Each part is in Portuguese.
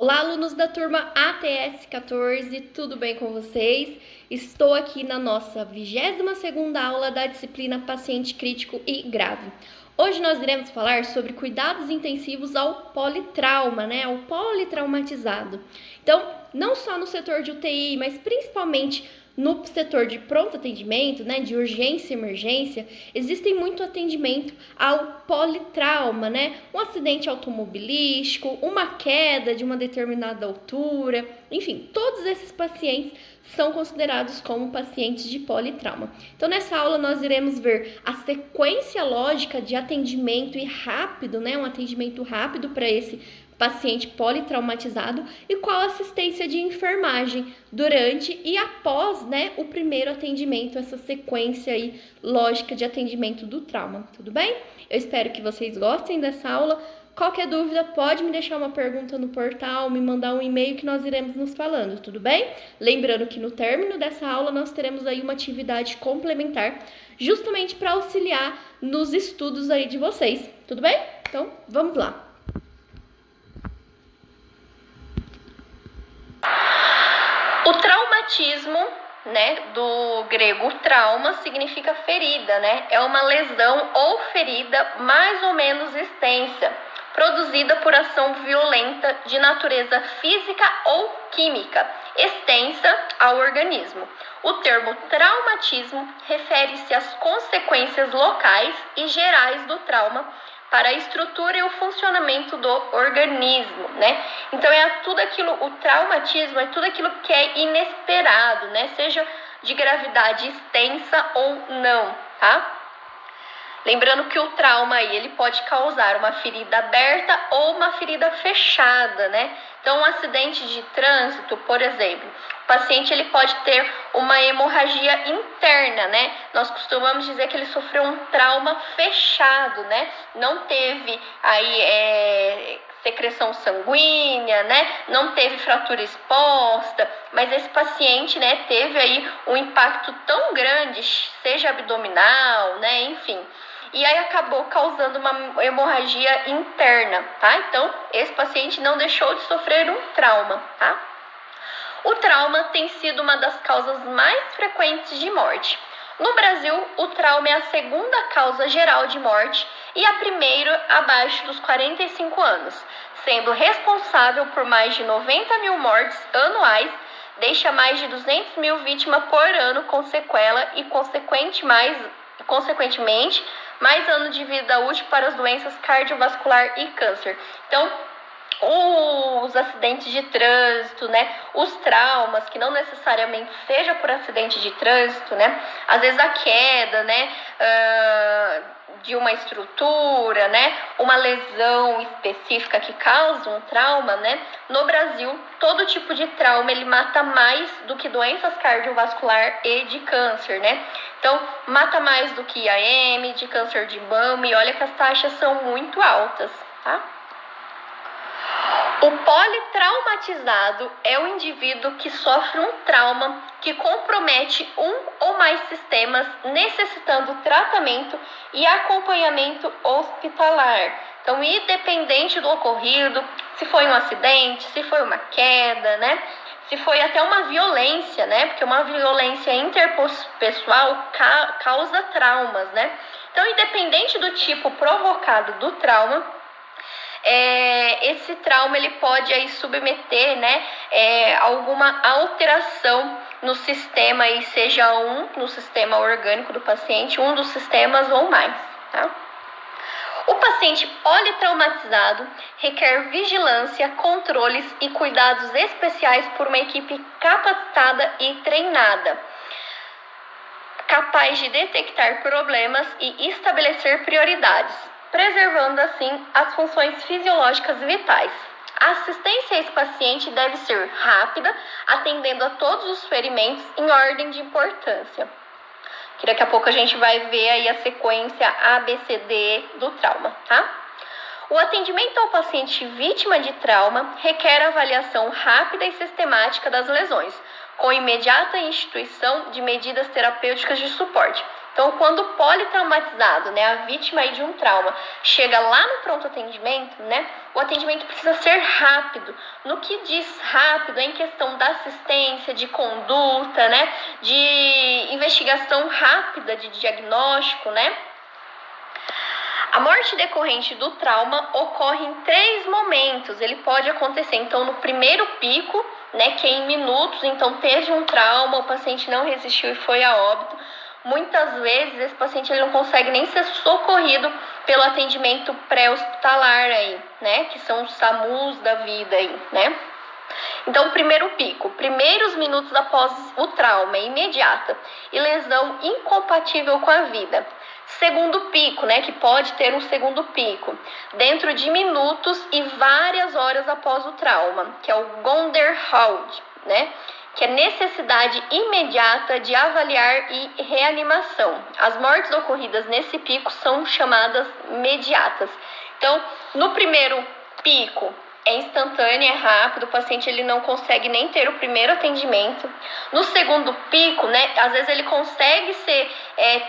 Olá, alunos da turma ATS 14, tudo bem com vocês? Estou aqui na nossa 22ª aula da disciplina Paciente Crítico e Grave. Hoje nós iremos falar sobre cuidados intensivos ao politrauma, ao politraumatizado. Então, não só no setor de UTI, mas principalmente no setor de pronto atendimento, de urgência e emergência, existe muito atendimento ao politrauma, Um acidente automobilístico, uma queda de uma determinada altura, enfim, todos esses pacientes são considerados como pacientes de politrauma. Então, nessa aula nós iremos ver a sequência lógica de atendimento e rápido, um atendimento rápido para esse paciente politraumatizado e qual a assistência de enfermagem durante e após, o primeiro atendimento, essa sequência aí lógica de atendimento do trauma, tudo bem? Eu espero que vocês gostem dessa aula. Qualquer dúvida, pode me deixar uma pergunta no portal, me mandar um e-mail que nós iremos nos falando, tudo bem? Lembrando que no término dessa aula nós teremos aí uma atividade complementar, justamente para auxiliar nos estudos aí de vocês, tudo bem? Então, vamos lá. O traumatismo, do grego trauma, significa ferida, É uma lesão ou ferida mais ou menos extensa, produzida por ação violenta de natureza física ou química, extensa ao organismo. O termo traumatismo refere-se às consequências locais e gerais do trauma para a estrutura e o funcionamento do organismo, Então, o traumatismo é tudo aquilo que é inesperado, Seja de gravidade extensa ou não, tá? Lembrando que o trauma aí, ele pode causar uma ferida aberta ou uma ferida fechada, Então, um acidente de trânsito, por exemplo, o paciente ele pode ter uma hemorragia interna, Nós costumamos dizer que ele sofreu um trauma fechado, Não teve aí secreção sanguínea, Não teve fratura exposta, mas esse paciente, teve aí um impacto tão grande, seja abdominal, enfim. E aí acabou causando uma hemorragia interna, tá? Então, esse paciente não deixou de sofrer um trauma, tá? O trauma tem sido uma das causas mais frequentes de morte. No Brasil, o trauma é a segunda causa geral de morte e a primeira abaixo dos 45 anos, sendo responsável por mais de 90 mil mortes anuais, deixa mais de 200 mil vítimas por ano com sequela e, consequentemente, mais anos de vida útil para as doenças cardiovascular e câncer. Então, os acidentes de trânsito, os traumas, que não necessariamente seja por acidente de trânsito, às vezes a queda, de uma estrutura, uma lesão específica que causa um trauma, No Brasil, todo tipo de trauma, ele mata mais do que doenças cardiovascular e de câncer, Então, mata mais do que IAM, de câncer de mama, e olha que as taxas são muito altas, tá? O politraumatizado é o indivíduo que sofre um trauma que compromete um ou mais sistemas, necessitando tratamento e acompanhamento hospitalar. Então, independente do ocorrido, se foi um acidente, se foi uma queda, se foi até uma violência, Porque uma violência interpessoal causa traumas, Então, independente do tipo provocado do trauma, esse trauma ele pode aí submeter, alguma alteração no sistema, aí, seja no sistema orgânico do paciente, um dos sistemas ou mais, tá? O paciente politraumatizado requer vigilância, controles e cuidados especiais por uma equipe capacitada e treinada, capaz de detectar problemas e estabelecer prioridades, preservando assim as funções fisiológicas vitais. A assistência a esse paciente deve ser rápida, atendendo a todos os ferimentos em ordem de importância. Que daqui a pouco a gente vai ver aí a sequência ABCD do trauma, tá? O atendimento ao paciente vítima de trauma requer avaliação rápida e sistemática das lesões, com imediata instituição de medidas terapêuticas de suporte. Então, quando o politraumatizado, né, a vítima aí de um trauma, chega lá no pronto atendimento, né, o atendimento precisa ser rápido. No que diz rápido, é em questão da assistência, de conduta, né, de investigação rápida, de diagnóstico, né. A morte decorrente do trauma ocorre em 3 momentos. Ele pode acontecer, então, no primeiro pico, né, que é em minutos. Então, teve um trauma, o paciente não resistiu e foi a óbito. Muitas vezes, esse paciente ele não consegue nem ser socorrido pelo atendimento pré-hospitalar aí, né, que são os SAMUs da vida aí, né. Então, primeiro pico, primeiros minutos após o trauma, imediata, e lesão incompatível com a vida. Segundo pico, né, que pode ter um segundo pico, dentro de minutos e várias horas após o trauma, que é o Gonderhaut, né, que é necessidade imediata de avaliar e reanimação. As mortes ocorridas nesse pico são chamadas imediatas. Então, no primeiro pico, é instantâneo, é rápido, o paciente ele não consegue nem ter o primeiro atendimento. No segundo pico, né, às vezes ele consegue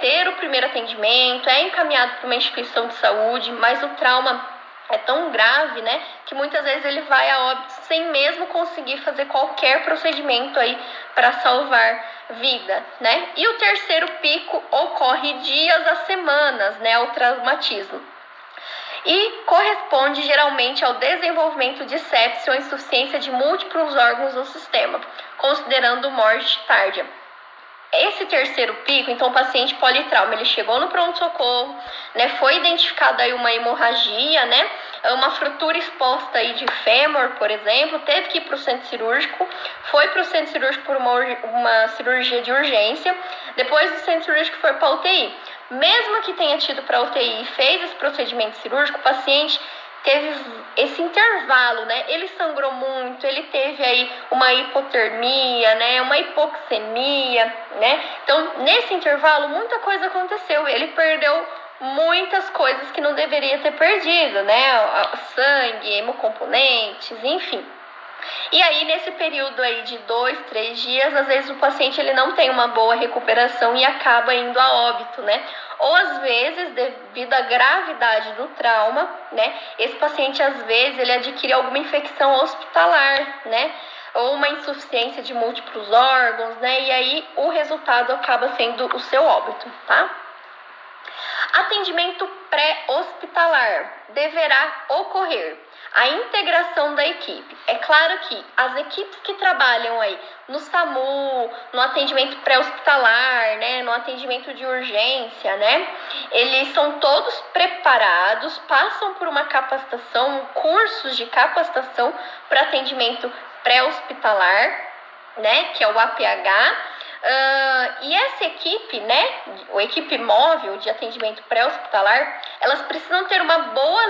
ter o primeiro atendimento, é encaminhado para uma instituição de saúde, mas o trauma é tão grave, né, que muitas vezes ele vai a óbito sem mesmo conseguir fazer qualquer procedimento aí para salvar vida, né? E o terceiro pico ocorre dias a semanas, né, o traumatismo. E corresponde geralmente ao desenvolvimento de sepse ou insuficiência de múltiplos órgãos do sistema, considerando morte tardia. Esse terceiro pico, então o paciente politrauma, ele chegou no pronto-socorro, né, foi identificada aí uma hemorragia, né, uma fratura exposta aí de fêmur, por exemplo, teve que ir para o centro cirúrgico, foi para o centro cirúrgico por uma cirurgia de urgência, depois do centro cirúrgico foi para a UTI. Mesmo que tenha tido para a UTI e fez esse procedimento cirúrgico, o paciente teve esse intervalo, né? Ele sangrou muito, ele teve aí uma hipotermia, né? Uma hipoxemia, né? Então, nesse intervalo, muita coisa aconteceu. Ele perdeu muitas coisas que não deveria ter perdido, né? Sangue, hemocomponentes, enfim. E aí, nesse período aí de 2, 3 dias, às vezes o paciente ele não tem uma boa recuperação e acaba indo a óbito, né? Ou às vezes, devido à gravidade do trauma, né? Esse paciente, às vezes, ele adquire alguma infecção hospitalar, né? Ou uma insuficiência de múltiplos órgãos, né? E aí, o resultado acaba sendo o seu óbito, tá? Atendimento pré-hospitalar deverá ocorrer a integração da equipe. É claro que as equipes que trabalham aí no SAMU, no atendimento pré-hospitalar, né, no atendimento de urgência, né, eles são todos preparados, passam por uma capacitação, cursos de capacitação para atendimento pré-hospitalar, né, que é o APH. E essa equipe, né, a equipe móvel de atendimento pré-hospitalar, elas precisam ter uma boa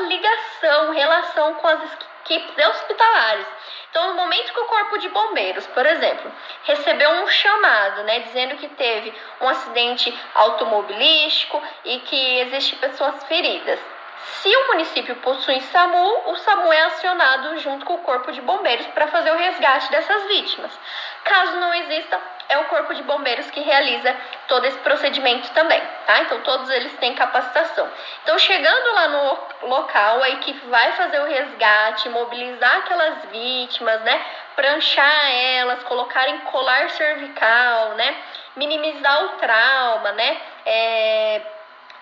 relação com as equipes hospitalares. Então, no momento que o Corpo de Bombeiros, por exemplo, recebeu um chamado, né, dizendo que teve um acidente automobilístico e que existem pessoas feridas, se o município possui SAMU, o SAMU é acionado junto com o Corpo de Bombeiros para fazer o resgate dessas vítimas. Caso não exista, é o Corpo de Bombeiros que realiza todo esse procedimento também, tá? Então, todos eles têm capacitação. Então, chegando lá no local, a equipe vai fazer o resgate, mobilizar aquelas vítimas, né? Pranchar elas, colocar em colar cervical, né? Minimizar o trauma, né?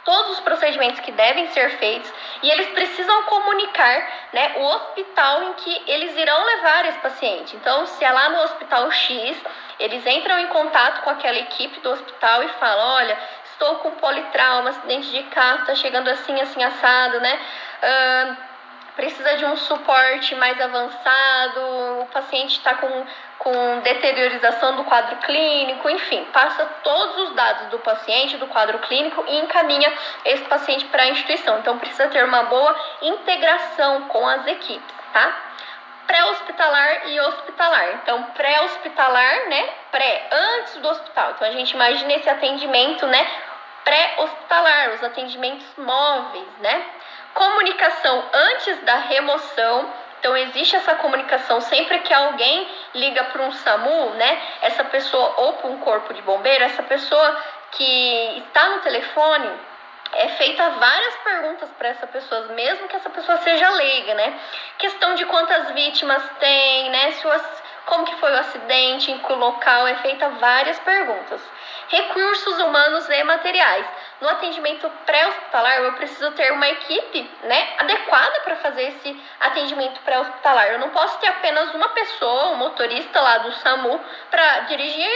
Todos os procedimentos que devem ser feitos, e eles precisam comunicar, né, o hospital em que eles irão levar esse paciente. Então, se é lá no hospital X, eles entram em contato com aquela equipe do hospital e falam: olha, estou com politrauma, acidente de carro, está chegando assim, assim, assado, né? Precisa de um suporte mais avançado, o paciente está com deteriorização do quadro clínico, enfim, passa todos os dados do paciente, do quadro clínico e encaminha esse paciente para a instituição. Então, precisa ter uma boa integração com as equipes, tá? Pré-hospitalar e hospitalar. Então, pré-hospitalar, né? Antes do hospital. Então, a gente imagina esse atendimento, né? Pré-hospitalar, os atendimentos móveis, né? Comunicação antes da remoção. Então, existe essa comunicação sempre que alguém liga para um SAMU, né? Essa pessoa, ou para um corpo de bombeiro, essa pessoa que está no telefone, é feita várias perguntas para essa pessoa, mesmo que essa pessoa seja leiga, né? Questão de quantas vítimas tem, né? Como que foi o acidente, em que local, é feita várias perguntas. Recursos humanos e materiais. No atendimento pré-hospitalar, eu preciso ter uma equipe, né, adequada para fazer esse atendimento pré-hospitalar. Eu não posso ter apenas uma pessoa, um motorista lá do SAMU, para dirigir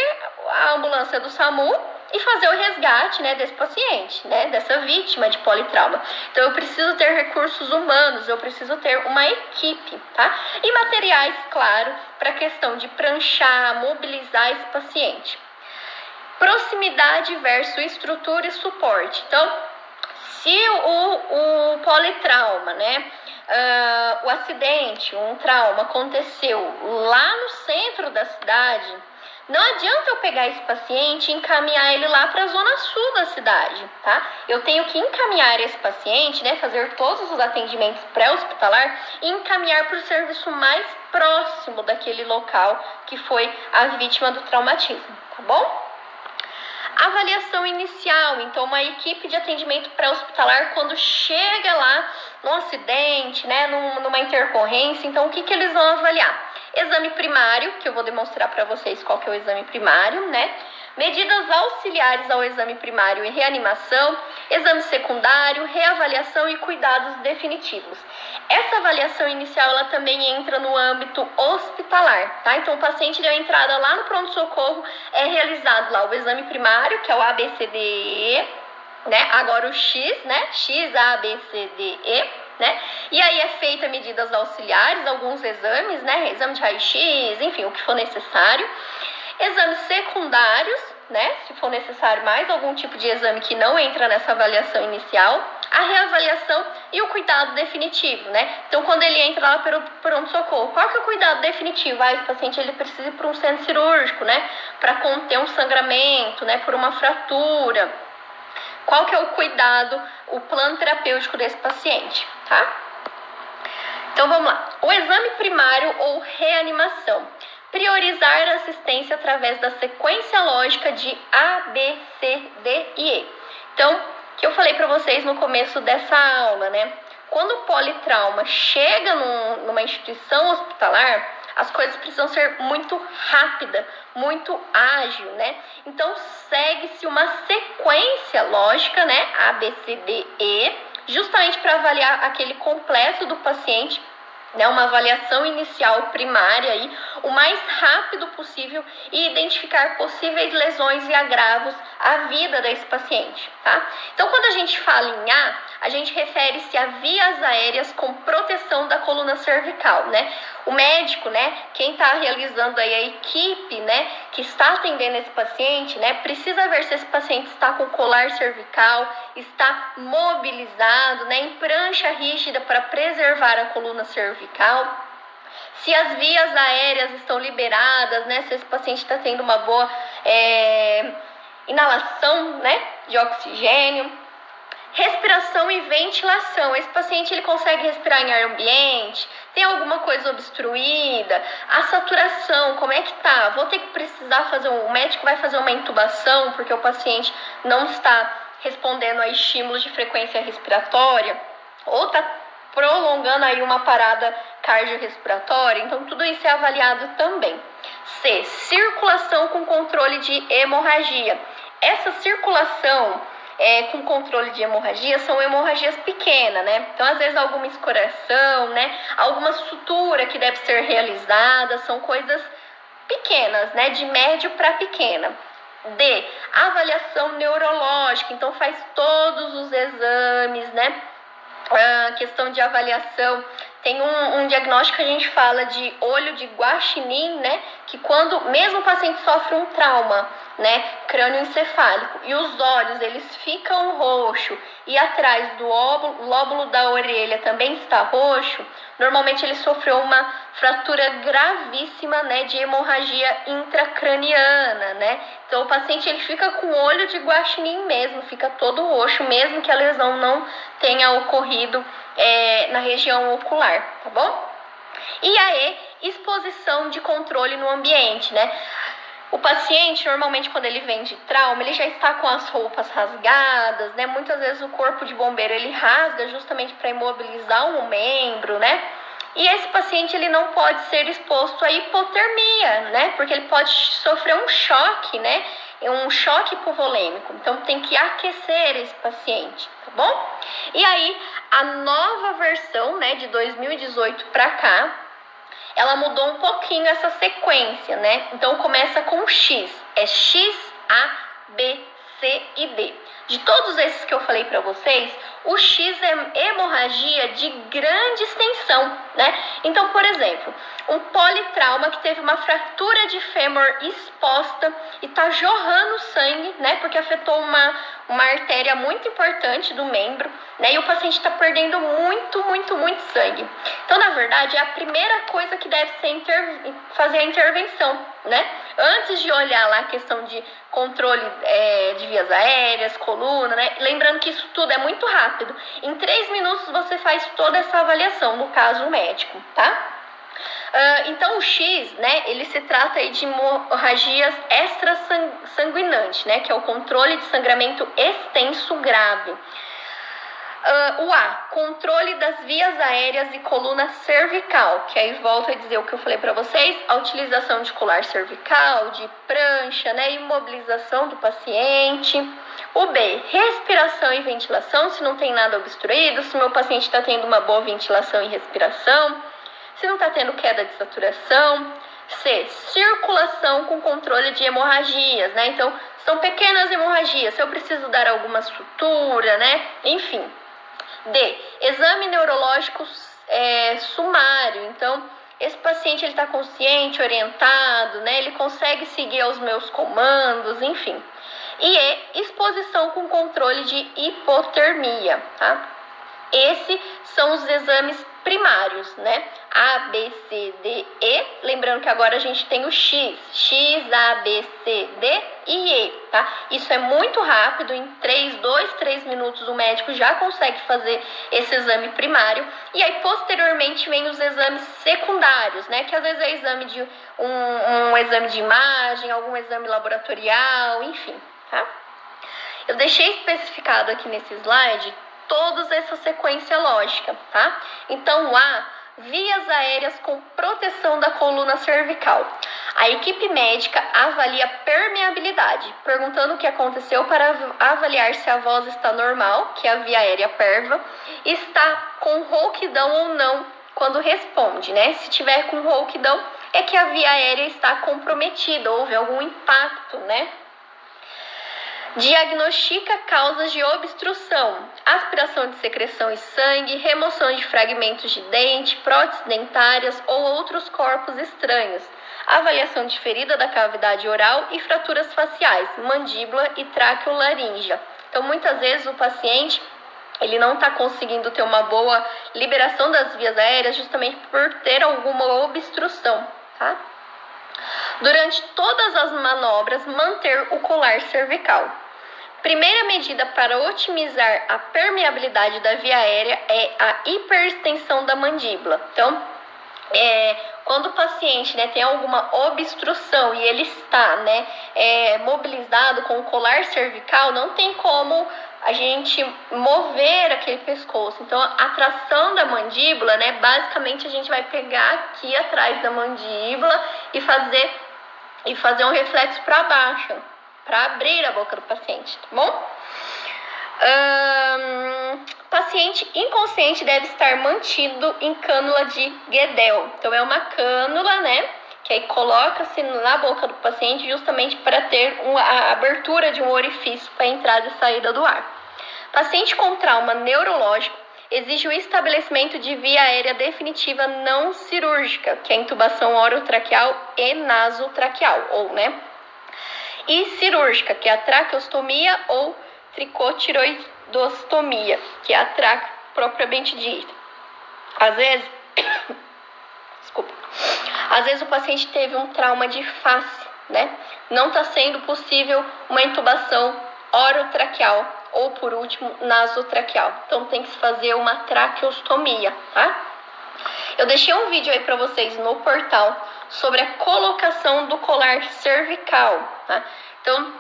a ambulância do SAMU e fazer o resgate, né, desse paciente, né, dessa vítima de politrauma. Então, eu preciso ter recursos humanos, eu preciso ter uma equipe, tá? E materiais, claro, para a questão de pranchar, mobilizar esse paciente. Proximidade versus estrutura e suporte. Então, se o politrauma, né, o acidente, um trauma aconteceu lá no centro da cidade, não adianta eu pegar esse paciente e encaminhar ele lá para a zona sul da cidade, tá? Eu tenho que encaminhar esse paciente, né, fazer todos os atendimentos pré-hospitalar e encaminhar para o serviço mais próximo daquele local que foi a vítima do traumatismo, tá bom? Avaliação inicial, então uma equipe de atendimento pré-hospitalar quando chega lá num acidente, né, numa intercorrência, então o que eles vão avaliar? Exame primário, que eu vou demonstrar para vocês qual que é o exame primário, né? Medidas auxiliares ao exame primário e reanimação, exame secundário, reavaliação e cuidados definitivos. Essa avaliação inicial, ela também entra no âmbito hospitalar, tá? Então, o paciente deu entrada lá no pronto-socorro, é realizado lá o exame primário, que é o ABCDE, né? Agora o X, né? X, ABCDE, né? E aí é feita medidas auxiliares, alguns exames, né? Exame de raio-x, enfim, o que for necessário. Exames secundários, né? Se for necessário mais algum tipo de exame que não entra nessa avaliação inicial, a reavaliação e o cuidado definitivo, né? Então, quando ele entra lá pelo pronto-socorro, qual que é o cuidado definitivo? O paciente ele precisa ir para um centro cirúrgico, né? Para conter um sangramento, né? Por uma fratura. Qual que é o cuidado, o plano terapêutico desse paciente, tá? Então, vamos lá. O exame primário ou reanimação. Priorizar a assistência através da sequência lógica de A, B, C, D e E. Então, que eu falei para vocês no começo dessa aula, né? Quando o politrauma chega numa instituição hospitalar, as coisas precisam ser muito rápida, muito ágil, né? Então, segue-se uma sequência lógica, né? A, B, C, D, E, justamente para avaliar aquele complexo do paciente, né, uma avaliação inicial primária aí, o mais rápido possível e identificar possíveis lesões e agravos à vida desse paciente, tá? Então, quando a gente fala em a gente refere-se a vias aéreas com proteção da coluna cervical, né? O médico, né, quem está realizando aí a equipe, né, que está atendendo esse paciente, né, precisa ver se esse paciente está com colar cervical, está mobilizado, né, em prancha rígida para preservar a coluna cervical. Se as vias aéreas estão liberadas, né, se esse paciente está tendo uma boa inalação, né, de oxigênio. Respiração e ventilação. Esse paciente ele consegue respirar em ar ambiente? Tem alguma coisa obstruída? A saturação, como é que tá? Vou ter que precisar o médico vai fazer uma intubação porque o paciente não está respondendo a estímulos de frequência respiratória ou está prolongando aí uma parada cardiorrespiratória. Então, tudo isso é avaliado também. C. Circulação com controle de hemorragia. Essa circulação com controle de hemorragia são hemorragias pequenas, né? Então, às vezes, alguma escoração, né? Alguma sutura que deve ser realizada, são coisas pequenas, né? De médio para pequena. D. Avaliação neurológica. Então, faz todos os exames, né? Questão de avaliação. Tem um diagnóstico que a gente fala de olho de guaxinim, né? Que quando mesmo o paciente sofre um trauma, né, crânioencefálico, e os olhos eles ficam roxo e atrás do lóbulo da orelha também está roxo, normalmente ele sofreu uma fratura gravíssima, né, de hemorragia intracraniana, né? Então o paciente ele fica com o olho de guaxinim mesmo, fica todo roxo, mesmo que a lesão não tenha ocorrido na região ocular, tá bom? E aí, exposição de controle no ambiente, né? O paciente, normalmente, quando ele vem de trauma, ele já está com as roupas rasgadas, né? Muitas vezes o corpo de bombeiro, ele rasga justamente para imobilizar um membro, né? E esse paciente, ele não pode ser exposto à hipotermia, né? Porque ele pode sofrer um choque, né? Um choque hipovolêmico. Então, tem que aquecer esse paciente, tá bom? E aí, a nova versão, né, de 2018 para cá, ela mudou um pouquinho essa sequência, né? Então começa com X, é X, A, B, C e D. De todos esses que eu falei para vocês, o X é hemorragia de grande extensão, né? Então, por exemplo, um politrauma que teve uma fratura de fêmur exposta e tá jorrando sangue, né? Porque afetou uma artéria muito importante do membro, né? E o paciente está perdendo muito sangue. Então, na verdade, é a primeira coisa que deve ser fazer a intervenção, né? Antes de olhar lá a questão de controle de vias aéreas, coluna, né? Lembrando que isso tudo é muito rápido. Em 3 minutos você faz toda essa avaliação, no caso o médico, tá? Então o X, né, ele se trata aí de hemorragias extrasanguinantes, né, que é o controle de sangramento extenso grave. O A, controle das vias aéreas e coluna cervical, que aí volto a dizer o que eu falei para vocês, a utilização de colar cervical, de prancha, né, imobilização do paciente. O B, respiração e ventilação, se não tem nada obstruído, se meu paciente está tendo uma boa ventilação e respiração, se não está tendo queda de saturação. C, circulação com controle de hemorragias, né? Então, são pequenas hemorragias, se eu preciso dar alguma sutura, né? Enfim. D, exame neurológico sumário. Então, esse paciente ele está consciente, orientado, né? Ele consegue seguir aos meus comandos, enfim. E E, exposição com controle de hipotermia, tá? Esses são os exames primários, né? A, B, C, D, E. Lembrando que agora a gente tem o X. X, A, B, C, D e E, tá? Isso é muito rápido. Em 3 minutos o médico já consegue fazer esse exame primário. E aí, posteriormente, vem os exames secundários, né? Que às vezes é exame de um exame de imagem, algum exame laboratorial, enfim, tá? Eu deixei especificado aqui nesse slide toda essa sequência lógica, tá? Então, A, vias aéreas com proteção da coluna cervical. A equipe médica avalia a permeabilidade, perguntando o que aconteceu para avaliar se a voz está normal, que é a via aérea perva, está com rouquidão ou não quando responde, né? Se tiver com rouquidão, é que a via aérea está comprometida, houve algum impacto, né? Diagnostica causas de obstrução, aspiração de secreção e sangue, remoção de fragmentos de dente, próteses dentárias ou outros corpos estranhos, avaliação de ferida da cavidade oral e fraturas faciais, mandíbula e tráqueo-laríngea. Então, muitas vezes o paciente ele não está conseguindo ter uma boa liberação das vias aéreas justamente por ter alguma obstrução, tá? Durante todas as manobras, manter o colar cervical. Primeira medida para otimizar a permeabilidade da via aérea é a hiperextensão da mandíbula. Então, quando o paciente, né, tem alguma obstrução e ele está, né, mobilizado com o colar cervical, não tem como a gente mover aquele pescoço. Então, a tração da mandíbula, né, basicamente a gente vai pegar aqui atrás da mandíbula e fazer um reflexo para baixo, para abrir a boca do paciente, tá bom? Paciente inconsciente deve estar mantido em cânula de Guedel. Então, é uma cânula, né, que aí coloca-se na boca do paciente justamente para ter a abertura de um orifício para entrada e saída do ar. Paciente com trauma neurológico exige o estabelecimento de via aérea definitiva não cirúrgica, que é a intubação orotraqueal e nasotraqueal, ou, né? E cirúrgica, que é a traqueostomia ou tricotiroidostomia, que é a traque propriamente dita. Às vezes o paciente teve um trauma de face, né? Não está sendo possível uma intubação orotraqueal ou, por último, nasotraqueal. Então, tem que se fazer uma traqueostomia, tá? Eu deixei um vídeo aí para vocês no portal sobre a colocação do colar cervical, tá? Então,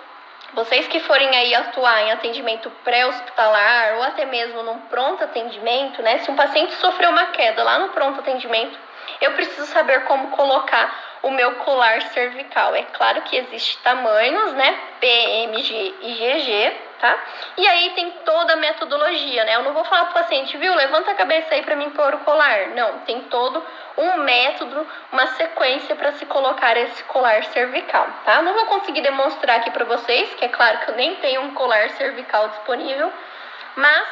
vocês que forem aí atuar em atendimento pré-hospitalar ou até mesmo num pronto atendimento, né? Se um paciente sofreu uma queda lá no pronto atendimento, eu preciso saber como colocar o meu colar cervical. É claro que existem tamanhos, né? P, M, G e GG, tá? E aí tem toda a metodologia, né? Eu não vou falar pro paciente, viu? Levanta a cabeça aí para mim pôr o colar. Não, tem todo um método, uma sequência para se colocar esse colar cervical, tá? Não vou conseguir demonstrar aqui para vocês, que é claro que eu nem tenho um colar cervical disponível, mas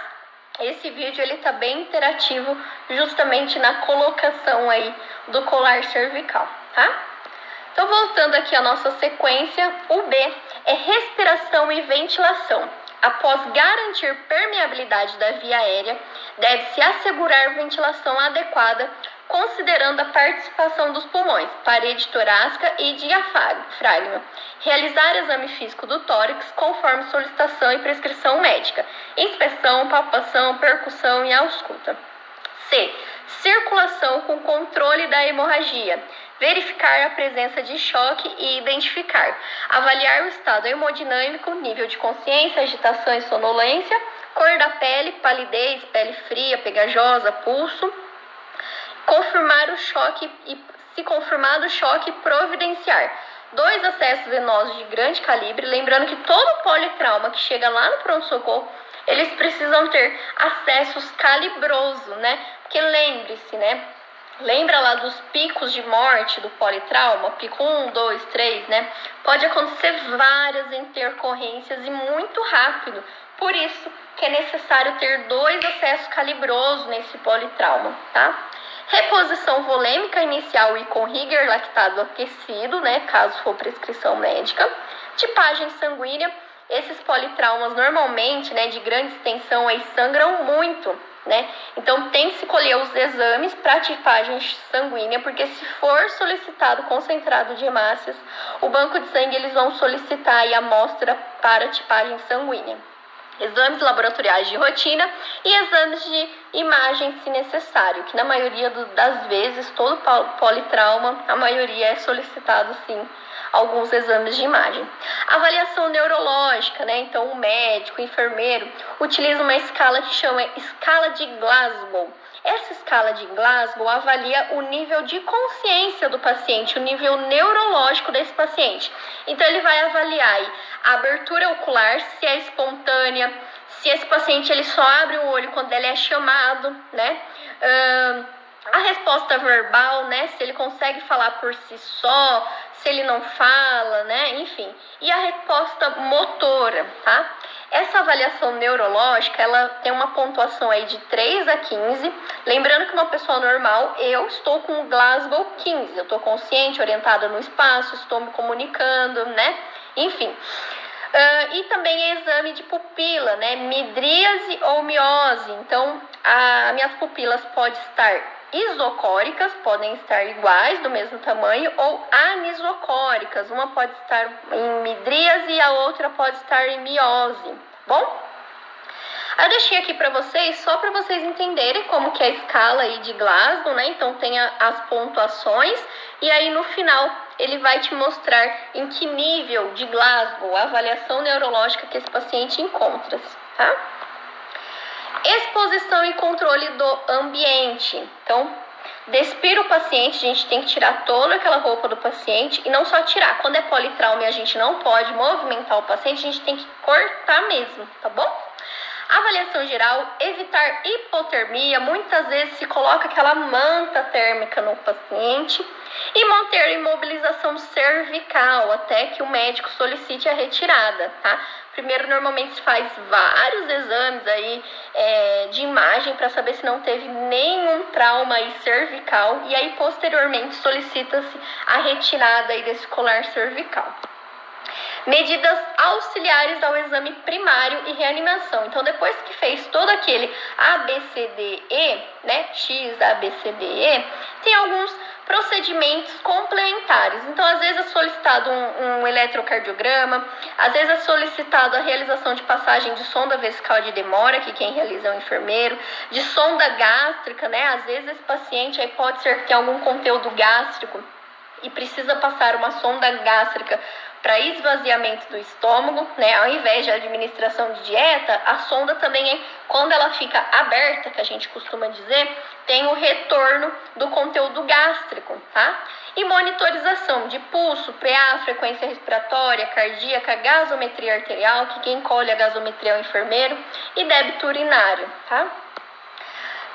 esse vídeo ele tá bem interativo justamente na colocação aí do colar cervical, tá? Então, voltando aqui à nossa sequência, o B é respiração e ventilação. Após garantir permeabilidade da via aérea, deve-se assegurar ventilação adequada, considerando a participação dos pulmões, parede torácica e diafragma. Realizar exame físico do tórax conforme solicitação e prescrição médica. Inspeção, palpação, percussão e ausculta. C. Circulação com controle da hemorragia. Verificar a presença de choque e identificar. Avaliar o estado hemodinâmico, nível de consciência, agitação e sonolência, cor da pele, palidez, pele fria, pegajosa, pulso. Confirmar o choque e, se confirmado o choque, providenciar 2 acessos venosos de grande calibre. Lembrando que todo politrauma que chega lá no pronto-socorro, eles precisam ter acessos calibrosos, né? Porque lembre-se, né? Lembra lá dos picos de morte do politrauma? Pico 1, 2, 3, né? Pode acontecer várias intercorrências e muito rápido. Por isso que é necessário ter 2 acessos calibrosos nesse politrauma, tá? Reposição volêmica inicial e com Rieger lactado aquecido, né? Caso for prescrição médica. Tipagem sanguínea. Esses politraumas normalmente, né, de grande extensão, aí sangram muito, né? Então tem que se colher os exames para tipagem sanguínea, porque se for solicitado concentrado de hemácias, o banco de sangue eles vão solicitar aí a amostra para tipagem sanguínea. Exames laboratoriais de rotina e exames de imagem se necessário, que na maioria das vezes, todo politrauma, a maioria é solicitado sim alguns exames de imagem. Avaliação neurológica, né? Então o médico, o enfermeiro utiliza uma escala que chama escala de Glasgow. Essa escala de Glasgow avalia o nível de consciência do paciente, o nível neurológico desse paciente. Então ele vai avaliar aí a abertura ocular, se é espontânea, se esse paciente ele só abre o olho quando ele é chamado, né? A resposta verbal, né? Se ele consegue falar por si só, se ele não fala, né? Enfim. E a resposta motora, tá? Essa avaliação neurológica, ela tem uma pontuação aí de 3 a 15. Lembrando que uma pessoa normal, eu estou com o Glasgow 15. Eu estou consciente, orientada no espaço, estou me comunicando, né? Enfim. E também exame de pupila, né? Midríase ou miose. Então, minhas pupilas podem estar isocóricas, podem estar iguais, do mesmo tamanho, ou anisocóricas. Uma pode estar em midríase e a outra pode estar em miose, bom? Eu deixei aqui para vocês, só para vocês entenderem como que é a escala aí de Glasgow, né? Então tem as pontuações e aí no final ele vai te mostrar em que nível de Glasgow, a avaliação neurológica que esse paciente encontra, tá? Exposição e controle do ambiente. Então, despir o paciente, a gente tem que tirar toda aquela roupa do paciente e não só tirar. Quando é politrauma e a gente não pode movimentar o paciente, a gente tem que cortar mesmo, tá bom? Avaliação geral, evitar hipotermia, muitas vezes se coloca aquela manta térmica no paciente e manter a imobilização cervical até que o médico solicite a retirada, tá? Primeiro, normalmente se faz vários exames aí de imagem para saber se não teve nenhum trauma aí cervical e aí posteriormente solicita-se a retirada aí desse colar cervical. Medidas auxiliares ao exame primário e reanimação. Então, depois que fez todo aquele ABCDE, né, X, ABCDE, tem alguns procedimentos complementares. Então, às vezes é solicitado um eletrocardiograma, às vezes é solicitado a realização de passagem de sonda vesical de demora, que quem realiza é o enfermeiro, de sonda gástrica, né, às vezes esse paciente aí pode ser que tenha algum conteúdo gástrico e precisa passar uma sonda gástrica para esvaziamento do estômago, né? Ao invés de administração de dieta, a sonda também, quando ela fica aberta, que a gente costuma dizer, tem o retorno do conteúdo gástrico, tá? E monitorização de pulso, PA, frequência respiratória, cardíaca, gasometria arterial, que quem colhe a gasometria é o enfermeiro, e débito urinário, tá?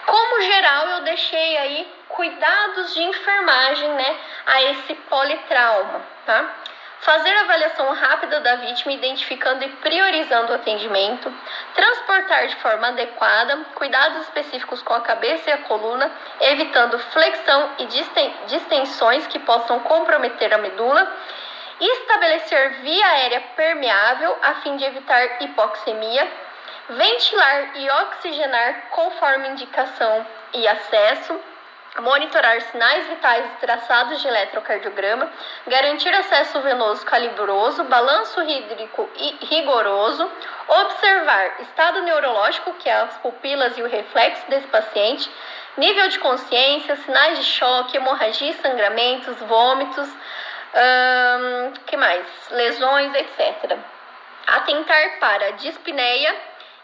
Como geral, eu deixei aí cuidados de enfermagem, né, a esse politrauma, tá? Fazer avaliação rápida da vítima, identificando e priorizando o atendimento, transportar de forma adequada, cuidados específicos com a cabeça e a coluna, evitando flexão e distensões que possam comprometer a medula, estabelecer via aérea permeável a fim de evitar hipoxemia, ventilar e oxigenar conforme indicação e acesso, monitorar sinais vitais e traçados de eletrocardiograma, garantir acesso venoso calibroso, balanço hídrico e rigoroso, observar estado neurológico, que é as pupilas e o reflexo desse paciente, nível de consciência, sinais de choque, hemorragia, sangramentos, vômitos, que mais? Lesões, etc. Atentar para dispneia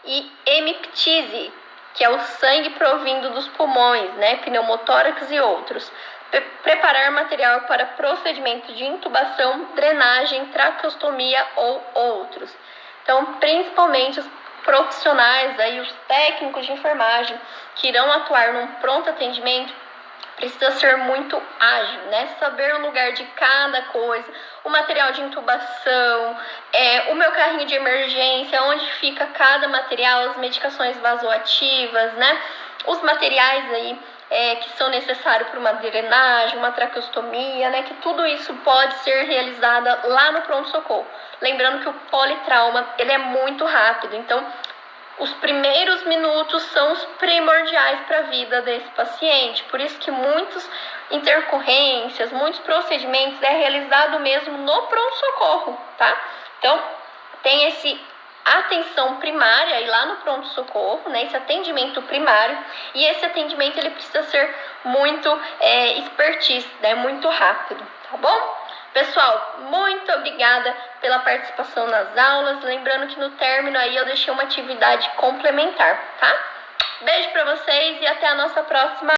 e hemiptise, que é o sangue provindo dos pulmões, né, pneumotórax e outros. Preparar material para procedimento de intubação, drenagem, traqueostomia ou outros. Então, principalmente os profissionais, aí, os técnicos de enfermagem que irão atuar num pronto atendimento, precisa ser muito ágil, né? Saber o lugar de cada coisa, o material de intubação, o meu carrinho de emergência, onde fica cada material, as medicações vasoativas, né? Os materiais aí que são necessários para uma drenagem, uma traqueostomia, né? Que tudo isso pode ser realizado lá no pronto-socorro. Lembrando que o politrauma, ele é muito rápido, então os primeiros minutos são os primordiais para a vida desse paciente. Por isso que muitas intercorrências, muitos procedimentos é realizado mesmo no pronto-socorro, tá? Então, tem esse atenção primária aí lá no pronto-socorro, né? Esse atendimento primário. E esse atendimento, ele precisa ser muito expertise, né? Muito rápido, tá bom? Pessoal, muito obrigada pela participação nas aulas. Lembrando que no término aí eu deixei uma atividade complementar, tá? Beijo pra vocês e até a nossa próxima